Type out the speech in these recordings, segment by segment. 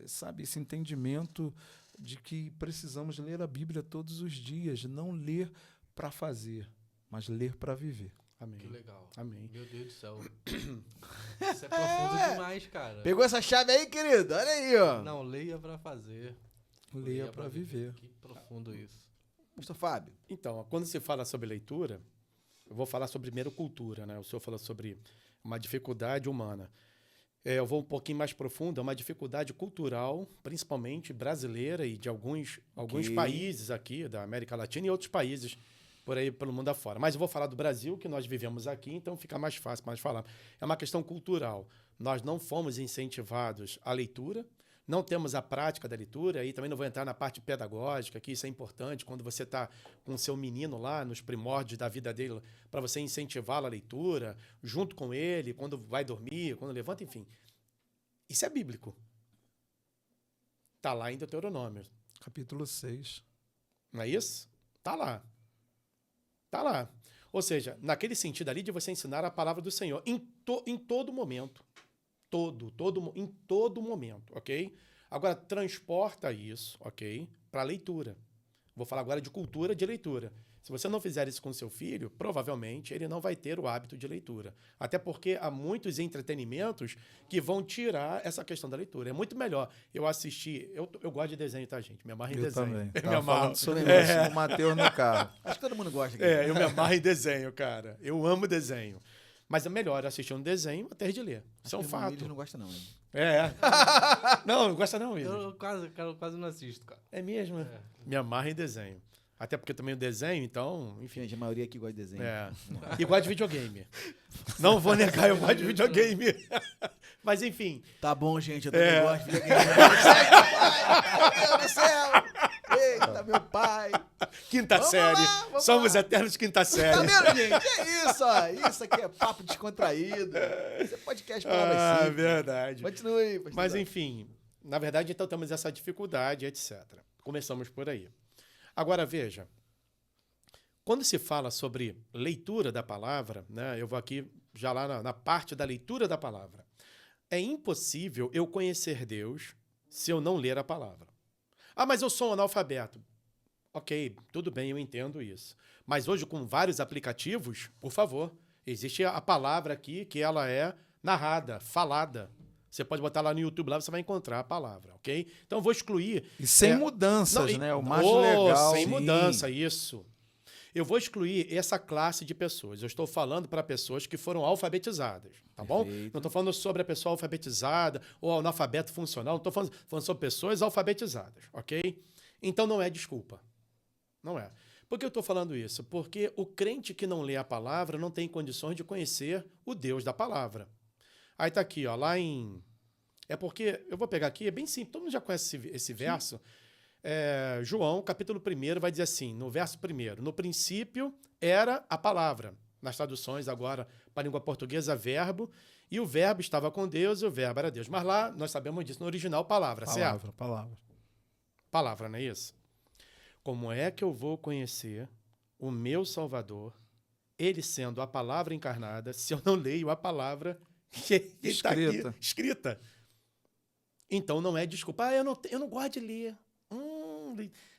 sabe, esse entendimento de que precisamos ler a Bíblia todos os dias, não ler para fazer, mas ler para viver. Amém. Que legal. Amém. Meu Deus do céu. Isso é profundo demais, cara. Pegou essa chave aí, querido? Olha aí, ó. Não, leia pra fazer. Leia para viver. Que profundo isso. Pastor Fábio. Então, quando se fala sobre leitura, eu vou falar sobre primeiro cultura, né? O senhor falou sobre uma dificuldade humana. Eu vou um pouquinho mais profundo, é uma dificuldade cultural, principalmente brasileira e de alguns países aqui, da América Latina e outros países por aí pelo mundo afora. Mas eu vou falar do Brasil, que nós vivemos aqui, então fica mais fácil para nós falar. É uma questão cultural. Nós não fomos incentivados à leitura, não temos a prática da leitura, aí também não vou entrar na parte pedagógica, que isso é importante, quando você está com o seu menino lá, nos primórdios da vida dele, para você incentivá-lo à leitura, junto com ele, quando vai dormir, quando levanta, enfim. Isso é bíblico. Está lá em Deuteronômio. Capítulo 6. Não é isso? Está lá. Está lá. Ou seja, naquele sentido ali de você ensinar a palavra do Senhor em todo momento. Em todo momento, ok? Agora, transporta isso, ok? Para a leitura. Vou falar agora de cultura de leitura. Se você não fizer isso com seu filho, provavelmente ele não vai ter o hábito de leitura. Até porque há muitos entretenimentos que vão tirar essa questão da leitura. É muito melhor eu assistir... Eu gosto de desenho, tá, gente? Me amarro em Eu desenho. também. Eu me Tava amarro. falando sobre isso com o Matheus no carro. Acho que todo mundo gosta. Eu me amarro em desenho, cara. Eu amo desenho. Mas é melhor assistir um desenho até de ler. Isso é um fato. Eles não gostam, não. Né? Não gosta não, William. Eu quase não assisto, cara. É mesmo? É. Me amarra em desenho. Até porque também o desenho, então, enfim. Gente, a maioria aqui gosta de desenho. E gosta de videogame. Não vou negar, eu gosto de videogame. Mas, enfim. Tá bom, gente, eu também gosto de videogame. Meu Deus do céu! Eita, meu pai! Quinta série. Vamos Somos lá. eternos de quinta Tá série. vendo, gente? É isso, ó. Isso aqui é papo descontraído. Isso é podcast palavras simples. Verdade. Continue, pastor. Mas, enfim, na verdade, então temos essa dificuldade, etc. Começamos por aí. Agora, veja, quando se fala sobre leitura da palavra, né, eu vou aqui já lá na parte da leitura da palavra. É impossível eu conhecer Deus se eu não ler a palavra. Ah, mas eu sou um analfabeto. Ok, tudo bem, eu entendo isso. Mas hoje, com vários aplicativos, por favor, existe a palavra aqui que ela é narrada, falada. Você pode botar lá no YouTube, lá você vai encontrar a palavra, ok? Então, eu vou excluir... E sem mudanças, Não, né? O mais legal. Sem Sim. mudança, isso. Eu vou excluir essa classe de pessoas. Eu estou falando para pessoas que foram alfabetizadas, tá bom? Perfeito. Não estou falando sobre a pessoa alfabetizada ou analfabeto funcional. Não estou falando sobre pessoas alfabetizadas, ok? Então, não é desculpa. Não é. Por que eu estou falando isso? Porque o crente que não lê a palavra não tem condições de conhecer o Deus da palavra. Aí está aqui, ó, lá em... É porque, eu vou pegar aqui, é bem simples, todo mundo já conhece esse verso. João, capítulo 1, vai dizer assim, no verso 1, no princípio era a palavra. Nas traduções agora para a língua portuguesa, verbo, e o verbo estava com Deus e o verbo era Deus. Mas lá, nós sabemos disso, no original, palavra, certo? Palavra. Palavra, não é isso? Como é que eu vou conhecer o meu Salvador, ele sendo a palavra encarnada, se eu não leio a palavra que está aqui escrita? Então não é desculpa. Eu não gosto de ler.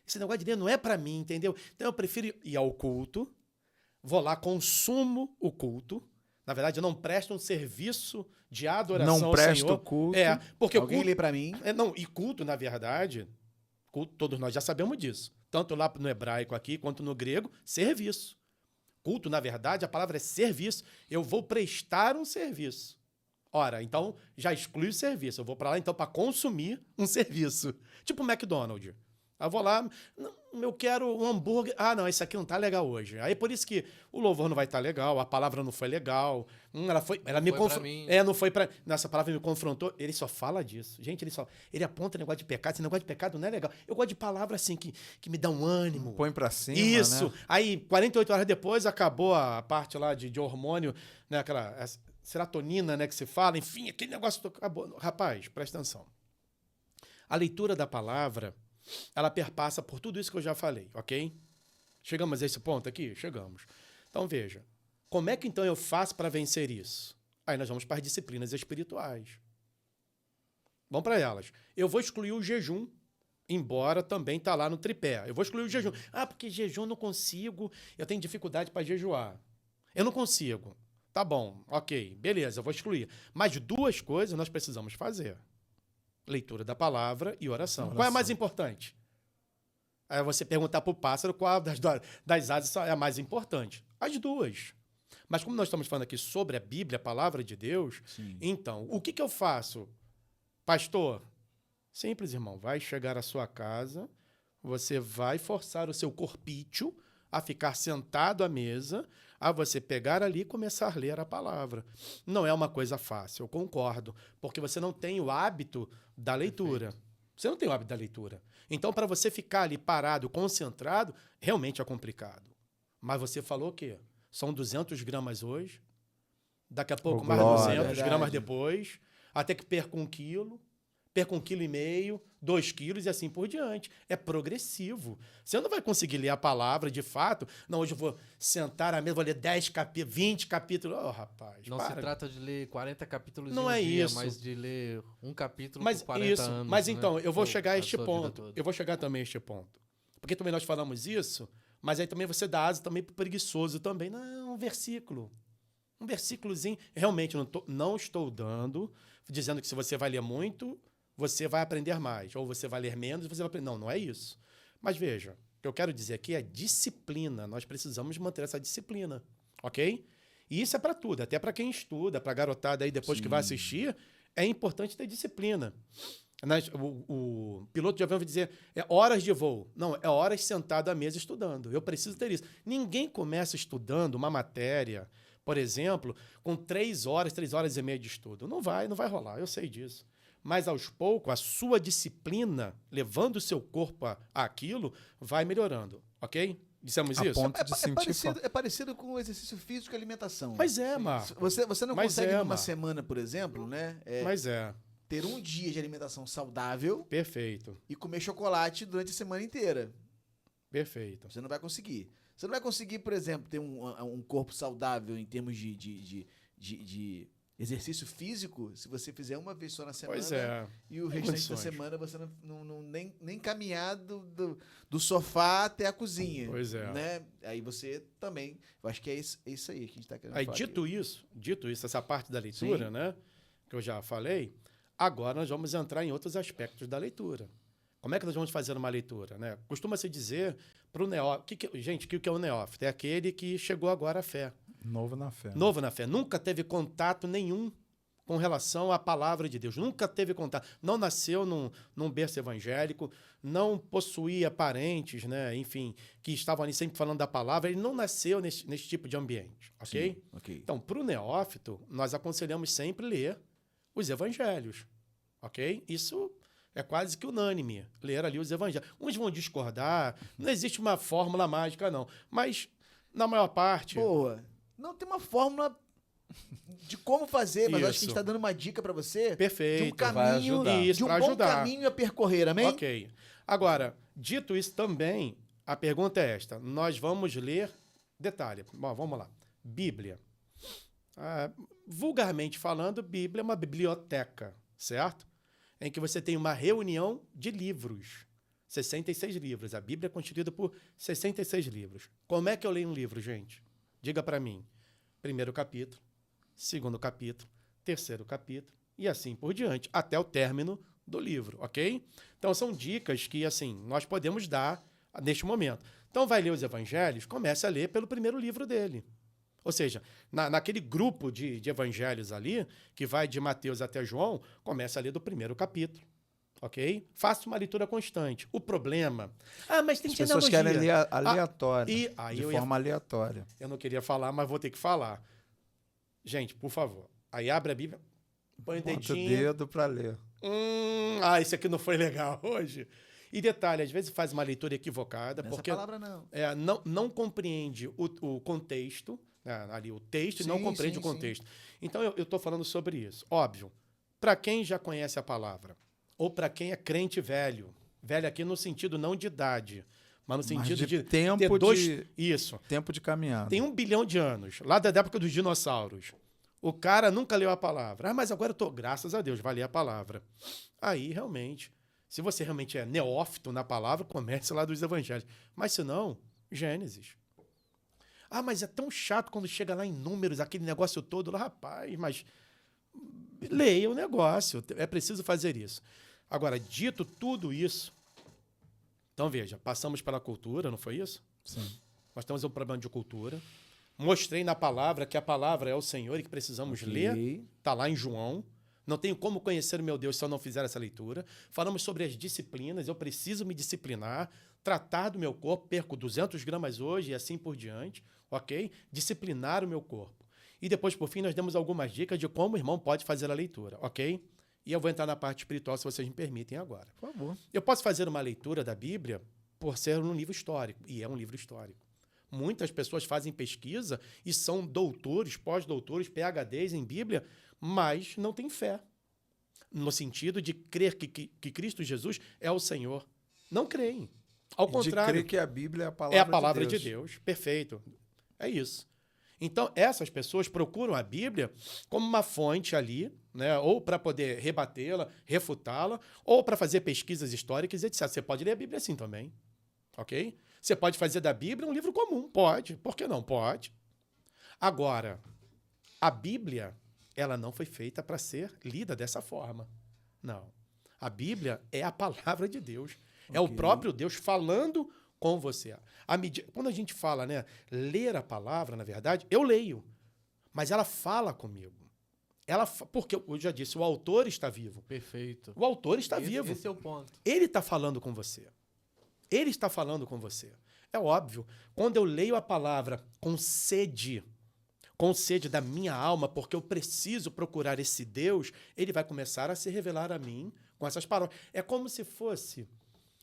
Esse negócio de ler não é para mim, entendeu? Então eu prefiro ir ao culto, vou lá, consumo o culto. Na verdade, eu não presto um serviço de adoração ao Senhor. Não presto culto. Porque Alguém o culto... lê pra mim? E culto, na verdade, culto, todos nós já sabemos disso. Tanto lá no hebraico aqui, quanto no grego, serviço. Culto, na verdade, a palavra é serviço. Eu vou prestar um serviço. Ora, então, já exclui o serviço. Eu vou para lá, então, para consumir um serviço. Tipo o McDonald's. Eu vou lá, eu quero um hambúrguer. Ah, não, esse aqui não tá legal hoje. Aí por isso que o louvor não vai estar legal, a palavra não foi legal. Ela me confrontou. Não foi para. Nessa palavra me confrontou. Ele só fala disso. Gente, ele aponta negócio de pecado. Esse negócio de pecado não é legal. Eu gosto de palavra assim que me dá um ânimo. Põe pra cima. Isso. Né? Aí, 48 horas depois, acabou a parte lá de hormônio, né? Aquela serotonina, né? Que se fala. Enfim, aquele negócio acabou. Rapaz, presta atenção. A leitura da palavra, ela perpassa por tudo isso que eu já falei, ok? Chegamos a esse ponto aqui? Chegamos. Então, veja. Como é que, então, eu faço para vencer isso? Aí nós vamos para as disciplinas espirituais. Vamos para elas. Eu vou excluir o jejum, embora também tá lá no tripé. Eu vou excluir o jejum. Ah, porque jejum eu não consigo, eu tenho dificuldade para jejuar. Eu não consigo. Tá bom, ok, beleza, eu vou excluir. Mas 2 coisas nós precisamos fazer. Leitura da palavra e oração. Qual é a mais importante? Aí você perguntar para o pássaro qual das asas é a mais importante. As 2. Mas como nós estamos falando aqui sobre a Bíblia, a palavra de Deus, então, o que eu faço? Pastor, simples, irmão. Vai chegar à sua casa, você vai forçar o seu corpício a ficar sentado à mesa, a você pegar ali e começar a ler a palavra. Não é uma coisa fácil, eu concordo, porque você não tem o hábito da leitura. Perfeito. Você não tem o hábito da leitura. Então, para você ficar ali parado, concentrado, realmente é complicado. Mas você falou que são 200 gramas hoje, daqui a pouco mais 200 gramas depois, até que perca 1 quilo, perca 1,5 kg, 2 quilos e assim por diante. É progressivo. Você não vai conseguir ler a palavra de fato. Não, hoje eu vou sentar à mesa, vou ler 10 capítulos, 20 capítulos. Oh, rapaz, não se trata de ler 40 capítulos não em um é dia, isso. Mas de ler um capítulo mas por 40 isso. anos. Mas né? então, eu vou chegar a este ponto. Eu vou chegar também a este ponto. Porque também nós falamos isso, mas aí também você dá asa também para o preguiçoso também. Não, um versículo. Um versículozinho. Realmente, não estou dizendo que se você vai ler muito, você vai aprender mais. Ou você vai ler menos e você vai aprender. Não, não é isso. Mas veja, o que eu quero dizer aqui é disciplina. Nós precisamos manter essa disciplina, ok? E isso é para tudo, até para quem estuda, para a garotada aí depois que vai assistir, é importante ter disciplina. O piloto de avião vai dizer, é horas de voo. Não, é horas sentado à mesa estudando. Eu preciso ter isso. Ninguém começa estudando uma matéria, por exemplo, com 3 horas e meia de estudo. Não vai rolar, eu sei disso. Mas, aos poucos, a sua disciplina, levando o seu corpo àquilo, vai melhorando, ok? Dissemos isso? É parecido com o exercício físico e alimentação. Mas é, Marco. Você não consegue, numa semana, por exemplo, né? Mas é. Ter um dia de alimentação saudável. Perfeito. E comer chocolate durante a semana inteira. Perfeito. Você não vai conseguir. Você não vai conseguir, por exemplo, ter um corpo saudável em termos de exercício físico se você fizer uma vez só na semana. Pois é. E o restante da semana você nem caminhar do sofá até a cozinha. Pois é. Né? Aí você também... Eu acho que é isso aí que a gente está querendo falar. Dito isso, essa parte da leitura, né? Que eu já falei, agora nós vamos entrar em outros aspectos da leitura. Como é que nós vamos fazer uma leitura? Né? Costuma-se dizer para o neófito... Gente, o que é o neófito? É aquele que chegou agora à fé. Novo na fé. Novo na fé. Nunca teve contato nenhum com relação à palavra de Deus. Nunca teve contato. Não nasceu num berço evangélico, não possuía parentes, né? Enfim, que estavam ali sempre falando da palavra. Ele não nasceu nesse tipo de ambiente, ok? Sim, ok. Então, para o neófito, nós aconselhamos sempre ler os evangelhos, ok? Isso é quase que unânime, ler ali os evangelhos. Uns vão discordar, não existe uma fórmula mágica, não. Mas, na maior parte... Boa. Não tem uma fórmula de como fazer, mas acho que a gente está dando uma dica para você. Perfeito. De um caminho, de um bom caminho a percorrer, amém? Ok. Agora, dito isso também, a pergunta é esta. Nós vamos ler... Detalhe. Bom, vamos lá. Bíblia. Vulgarmente falando, Bíblia é uma biblioteca, certo? Em que você tem uma reunião de livros. 66 livros. A Bíblia é constituída por 66 livros. Como é que eu leio um livro, gente? Diga para mim. 1º capítulo, 2º capítulo, 3º capítulo e assim por diante, até o término do livro, ok? Então, são dicas que, assim, nós podemos dar neste momento. Então, vai ler os evangelhos, comece a ler pelo primeiro livro dele. Ou seja, naquele grupo de evangelhos ali, que vai de Mateus até João, comece a ler do 1º capítulo. Ok? Faça uma leitura constante. O problema... mas tem que ter analogia. As pessoas querem ler aleatório, de forma aleatória. Eu não queria falar, mas vou ter que falar. Gente, por favor. Aí abre a Bíblia, põe o dedinho... o dedo para ler. Isso aqui não foi legal hoje. E detalhe, às vezes faz uma leitura equivocada, porque palavra não. Não compreende o contexto, né, ali o texto, e não compreende o contexto. Então, eu estou falando sobre isso. Óbvio, para quem já conhece a palavra, ou para quem é crente velho aqui no sentido não de idade, mas no sentido de tempo ter Isso. Tempo de caminhada. Tem 1 bilhão de anos, lá da época dos dinossauros. O cara nunca leu a palavra. Ah, mas agora eu tô, graças a Deus, vai ler a palavra. Aí, realmente, se você realmente é neófito na palavra, comece lá dos evangelhos. Mas se não, Gênesis. Ah, mas é tão chato quando chega lá em Números, aquele negócio todo lá. Rapaz, mas leia o negócio. É preciso fazer isso. Agora, dito tudo isso, então veja, passamos pela cultura, não foi isso? Sim. Nós temos um problema de cultura. Mostrei na palavra que a palavra é o Senhor e que precisamos ler. Está lá em João. Não tenho como conhecer o meu Deus se eu não fizer essa leitura. Falamos sobre as disciplinas. Eu preciso me disciplinar, tratar do meu corpo. Perco 200 gramas hoje e assim por diante. Ok? Disciplinar o meu corpo. E depois, por fim, nós demos algumas dicas de como o irmão pode fazer a leitura. Ok? E eu vou entrar na parte espiritual, se vocês me permitem agora. Por favor. Eu posso fazer uma leitura da Bíblia por ser um livro histórico. E é um livro histórico. Muitas pessoas fazem pesquisa e são doutores, pós-doutores, PhDs em Bíblia, mas não têm fé. No sentido de crer que Cristo Jesus é o Senhor. Não creem. Ao contrário. De crer que a Bíblia é a palavra de Deus. Perfeito. É isso. Então, essas pessoas procuram a Bíblia como uma fonte ali, né? Ou para poder rebatê-la, refutá-la, ou para fazer pesquisas históricas, etc. Você pode ler a Bíblia assim também. Ok? Você pode fazer da Bíblia um livro comum. Pode. Por que não? Pode. Agora, a Bíblia, ela não foi feita para ser lida dessa forma. Não. A Bíblia é a palavra de Deus. É o próprio Deus falando com você. Quando a gente fala, né, ler a palavra, na verdade, eu leio. Mas ela fala comigo. Porque, eu já disse, o autor está vivo. Perfeito. O autor está vivo. Esse é o ponto. Ele está falando com você. Ele está falando com você. É óbvio. Quando eu leio a palavra com sede da minha alma, porque eu preciso procurar esse Deus, ele vai começar a se revelar a mim com essas palavras. É como se fosse,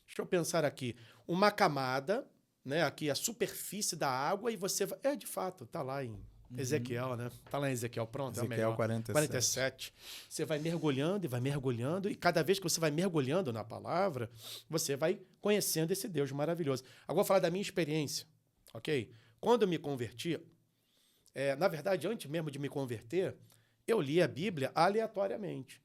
deixa eu pensar aqui, uma camada, né, aqui a superfície da água, e você vai... de fato, está lá em Ezequiel, né? Está lá em Ezequiel, pronto. Ezequiel 47. Você vai mergulhando, e cada vez que você vai mergulhando na palavra, você vai conhecendo esse Deus maravilhoso. Agora vou falar da minha experiência, ok? Quando eu me converti, na verdade, antes mesmo de me converter, eu li a Bíblia aleatoriamente.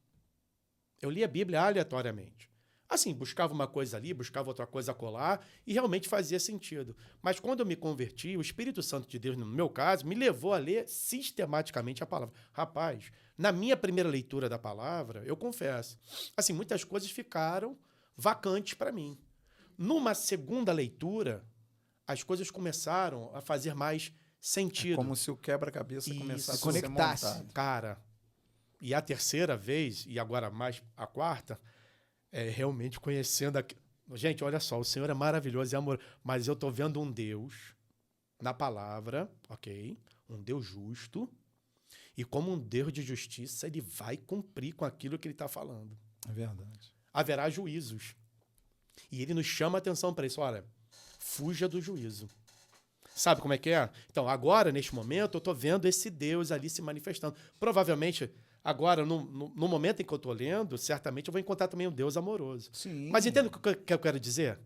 Assim, buscava uma coisa ali, buscava outra coisa acolá, e realmente fazia sentido. Mas quando eu me converti, o Espírito Santo de Deus, no meu caso, me levou a ler sistematicamente a palavra. Rapaz, na minha primeira leitura da palavra, eu confesso, assim, muitas coisas ficaram vacantes para mim. Numa segunda leitura, as coisas começaram a fazer mais sentido. É como se o quebra-cabeça começasse a conectasse. ser montado. Cara, e a terceira vez, e agora mais a quarta, realmente conhecendo... Gente, olha só, o Senhor é maravilhoso e amor, mas eu estou vendo um Deus na palavra, ok? Um Deus justo, e como um Deus de justiça, ele vai cumprir com aquilo que ele está falando. É verdade. Haverá juízos. E ele nos chama a atenção para isso. Olha, fuja do juízo. Sabe como é que é? Então, agora, neste momento, eu estou vendo esse Deus ali se manifestando. Provavelmente, agora, no momento em que eu estou lendo, certamente eu vou encontrar também um Deus amoroso. Sim. Mas entende o que eu quero dizer?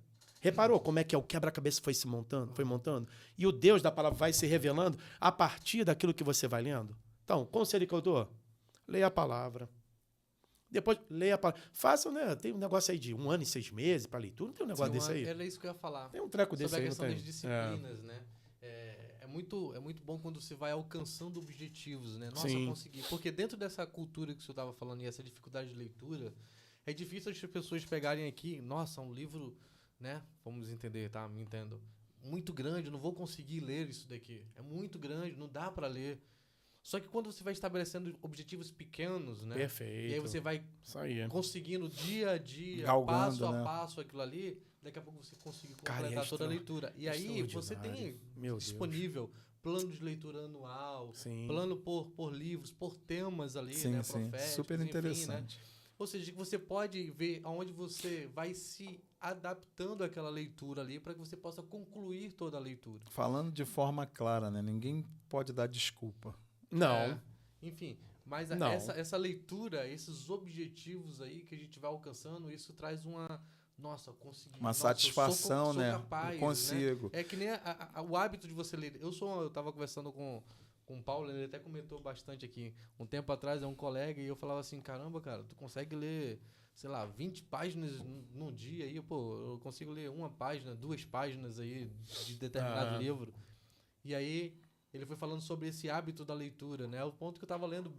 Reparou como é que o quebra-cabeça foi montando? E o Deus da palavra vai se revelando a partir daquilo que você vai lendo? Então, conselho que eu dou? Leia a palavra. Depois, leia a palavra. Faça, né? Tem um negócio aí de 1 ano e 6 meses para leitura. Não tem um negócio desse aí? Era isso que eu ia falar. Tem um treco desse aí, sobre a não questão tem? das disciplinas, né? É muito bom quando você vai alcançando objetivos, né? Nossa, Sim. consegui. Porque dentro dessa cultura que o senhor estava falando e essa dificuldade de leitura, é difícil as pessoas pegarem aqui, nossa, um livro, né? Vamos entender, tá? Me entendo. Muito grande, não vou conseguir ler isso daqui. É muito grande, não dá para ler. Só que quando você vai estabelecendo objetivos pequenos, né? Perfeito. E aí você vai Isso aí. conseguindo dia a dia, Galgando, passo né? a passo aquilo ali, daqui a pouco você consegue Cara, completar é toda a leitura. E aí você extraordinário. tem Meu Deus. disponível plano de leitura anual, Sim. plano por livros, por temas ali, Sim, né, sim. proféticos, Super enfim, interessante. né? Ou seja, que você pode ver aonde você vai se adaptando àquela leitura ali para que você possa concluir toda a leitura. Falando de forma clara, né? Ninguém pode dar desculpa. Não. Enfim, mas Não. essa leitura, esses objetivos aí que a gente vai alcançando, isso traz uma... Nossa, eu consegui. Uma Nossa, satisfação, eu sou né? capaz, Eu consigo. né? É que nem o hábito de você ler. Eu tava conversando com com o Paulo, ele até comentou bastante aqui. Um tempo atrás, é um colega, e eu falava assim, caramba, cara, tu consegue ler, sei lá, 20 páginas num dia aí, pô, eu consigo ler uma página, 2 páginas aí de determinado livro. E aí, ele foi falando sobre esse hábito da leitura, né? O ponto que eu tava lendo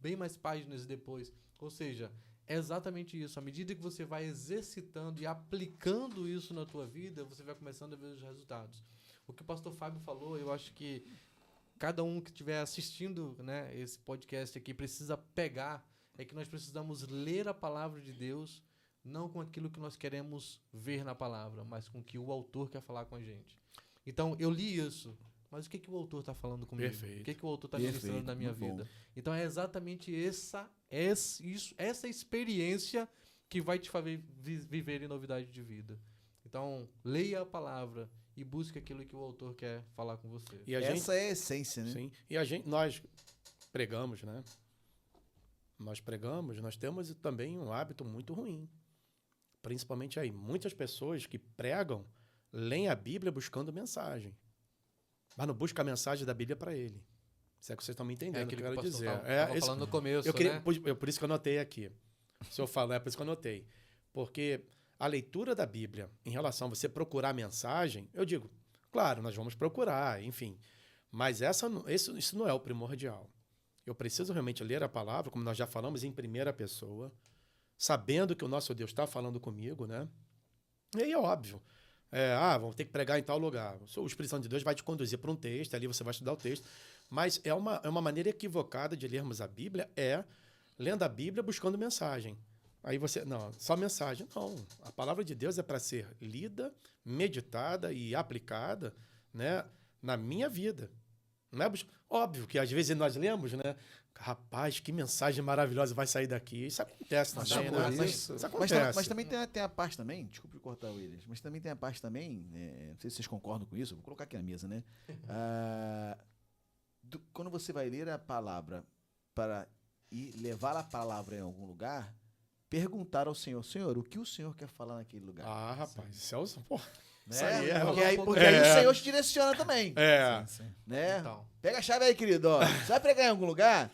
bem mais páginas depois. Ou seja, é exatamente isso. À medida que você vai exercitando e aplicando isso na tua vida, você vai começando a ver os resultados. O que o pastor Fábio falou, eu acho que cada um que estiver assistindo, né, esse podcast aqui precisa pegar, é que nós precisamos ler a palavra de Deus, não com aquilo que nós queremos ver na palavra, mas com o que o autor quer falar com a gente. Então, eu li isso, mas o que o autor está falando comigo? Perfeito. O que o autor está ministrando na minha vida? Bom. Então, é exatamente essa experiência que vai te fazer viver em novidade de vida. Então, leia a palavra e busque aquilo que o autor quer falar com você. E Essa é a essência, né? Sim. E nós pregamos, né? Nós temos também um hábito muito ruim. Principalmente aí, muitas pessoas que pregam, leem a Bíblia buscando mensagem. Mas não busca a mensagem da Bíblia para ele. Se é que vocês estão me entendendo o que eu quero dizer. Tava falando no começo, né? Por isso que eu anotei aqui. Se eu falar, é por isso que eu anotei. Porque a leitura da Bíblia, em relação a você procurar mensagem, eu digo, claro, nós vamos procurar, enfim. Mas isso não é o primordial. Eu preciso realmente ler a palavra, como nós já falamos, em primeira pessoa, sabendo que o nosso Deus está falando comigo, né? E aí é óbvio. Vamos ter que pregar em tal lugar. O Espírito Santo de Deus vai te conduzir para um texto, ali você vai estudar o texto. Mas é uma maneira equivocada de lermos a Bíblia, lendo a Bíblia buscando mensagem. Aí não, só mensagem. Não, a palavra de Deus é para ser lida, meditada e aplicada, né, na minha vida. Não é óbvio que às vezes nós lemos, né? Rapaz, que mensagem maravilhosa vai sair daqui. Isso acontece também, né? Isso acontece. Mas também tem a parte também, desculpe cortar o Williams, mas também tem a parte também, não sei se vocês concordam com isso, vou colocar aqui na mesa, né? Quando você vai ler a palavra e levar a palavra em algum lugar, perguntar ao Senhor, Senhor, o que o Senhor quer falar naquele lugar? Rapaz, isso é o... Né? Isso aí Porque aí o Senhor te direciona também. Sim. Né? Então. Pega a chave aí, querido. Ó. Você vai pregar em algum lugar?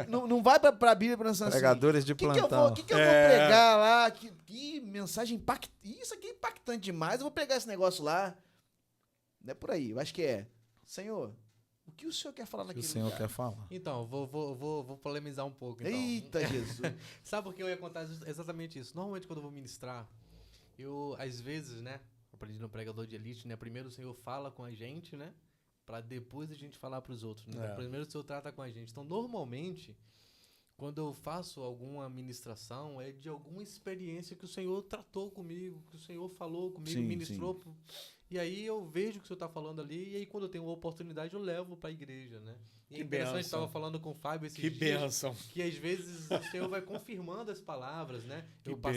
Não vai pra Bíblia pensando Pregadores de plantão. O que eu vou pregar lá? Que mensagem impactante. Isso aqui é impactante demais. Eu vou pregar esse negócio lá. Não é por aí. Eu acho que Senhor, o que o Senhor quer falar O que o naquele Senhor lugar? quer falar. Então, vou polemizar um pouco. Então. Eita, Jesus. Sabe por que eu ia contar exatamente isso? Normalmente, quando eu vou ministrar, eu, às vezes, né, aprendi no Pregador de Elite, né, primeiro o Senhor fala com a gente, né, para depois a gente falar para os outros. Né? Primeiro o Senhor trata com a gente. Então, normalmente, quando eu faço alguma ministração, é de alguma experiência que o Senhor tratou comigo, que o Senhor falou comigo, Sim, ministrou. E aí eu vejo o que o Senhor está falando ali, e aí quando eu tenho uma oportunidade eu levo para a igreja, né? E Que é interessante, bênção. estava falando com o Fábio esses Que dias, bênção. que às vezes o Senhor vai confirmando as palavras, né? Que Eu passei